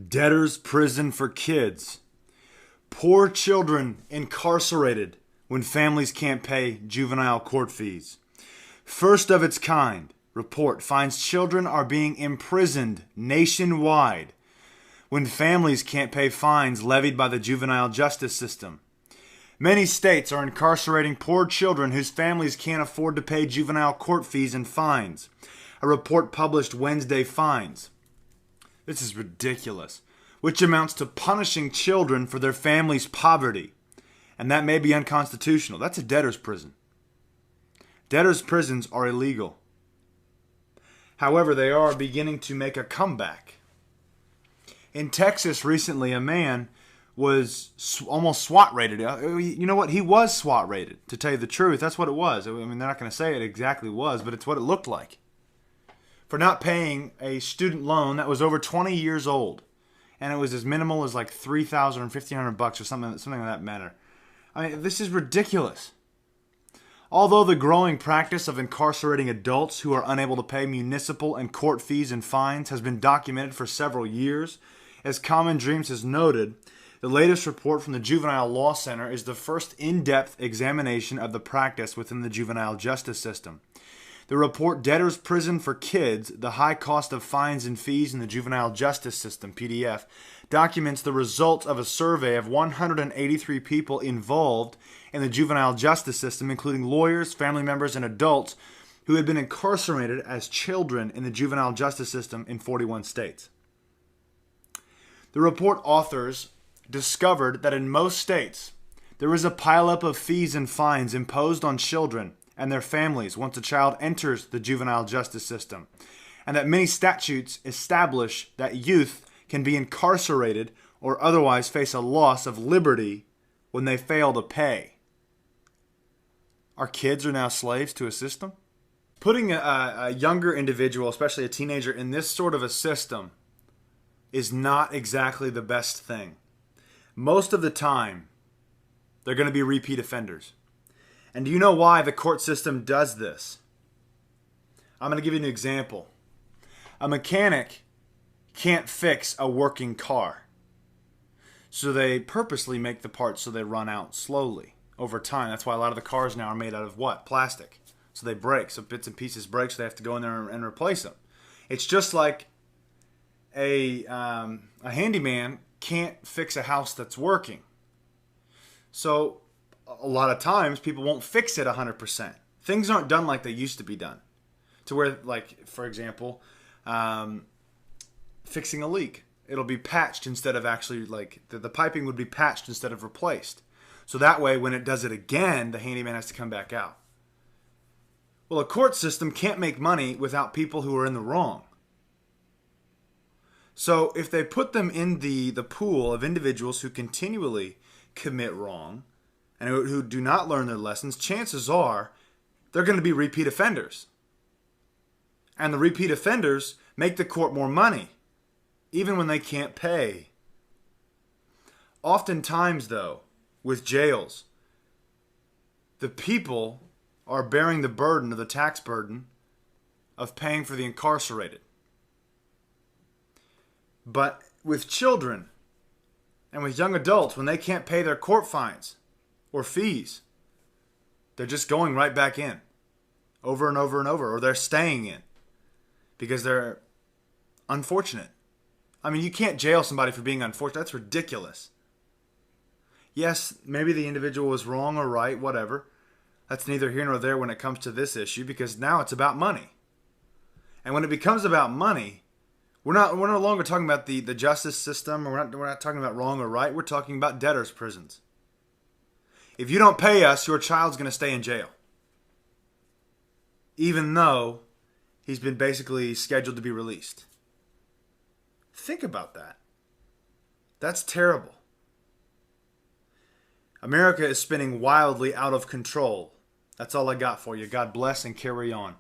Debtors Prison for kids. Poor children incarcerated when families can't pay juvenile court fees. First of its kind report finds children are being imprisoned nationwide when families can't pay fines levied by the juvenile justice system. Many states are incarcerating poor children whose families can't afford to pay juvenile court fees and fines. A report published Wednesday finds. This is ridiculous, which amounts to punishing children for their family's poverty. And that may be unconstitutional. That's a debtor's prison. Debtor's prisons are illegal. However, they are beginning to make a comeback. In Texas recently, a man was almost SWAT rated. You know what? He was SWAT rated, to tell you the truth. That's what it was. I mean, they're not going to say it exactly was, but it's what it looked like. For not paying a student loan that was over 20 years old. And it was as minimal as like $3,000 or $1,500 or something of that matter. I mean, this is ridiculous. Although the growing practice of incarcerating adults who are unable to pay municipal and court fees and fines has been documented for several years, as Common Dreams has noted, the latest report from the Juvenile Law Center is the first in-depth examination of the practice within the juvenile justice system. The report, Debtors Prison for Kids, the High Cost of Fines and Fees in the Juvenile Justice System, PDF, documents the results of a survey of 183 people involved in the juvenile justice system, including lawyers, family members, and adults who had been incarcerated as children in the juvenile justice system in 41 states. The report authors discovered that in most states, there is a pileup of fees and fines imposed on children and their families once a child enters the juvenile justice system, and that many statutes establish that youth can be incarcerated or otherwise face a loss of liberty when they fail to pay. Our kids are now slaves to a system? Putting a younger individual, especially a teenager, in this sort of a system is not exactly the best thing. Most of the time, they're going to be repeat offenders. And do you know why the court system does this? I'm going to give you an example. A mechanic can't fix a working car. So they purposely make the parts so they run out slowly over time. That's why a lot of the cars now are made out of what? Plastic. So they break. So bits and pieces break, so they have to go in there and replace them. It's just like a handyman can't fix a house that's working. So a lot of times people won't fix it 100%. Things aren't done like they used to be done. To where, like, for example, fixing a leak. It'll be patched instead of actually, like, the piping would be patched instead of replaced. So that way, when it does it again, the handyman has to come back out. Well, a court system can't make money without people who are in the wrong. So if they put them in the pool of individuals who continually commit wrong and who do not learn their lessons, chances are they're going to be repeat offenders. And the repeat offenders make the court more money, even when they can't pay. Oftentimes, though, with jails, the people are bearing the burden of the tax burden of paying for the incarcerated. But with children and with young adults, when they can't pay their court fines or fees, they're just going right back in over and over and over, or they're staying in because they're unfortunate. I mean, you can't jail somebody for being unfortunate. That's ridiculous. Yes, maybe the individual was wrong or right, whatever. That's neither here nor there when it comes to this issue, because now it's about money. And when it becomes about money, we're no longer talking about the justice system, or we're not talking about wrong or right. We're talking about debtors' prisons. If you don't pay us, your child's going to stay in jail, even though he's been basically scheduled to be released. Think about that. That's terrible. America is spinning wildly out of control. That's all I got for you. God bless and carry on.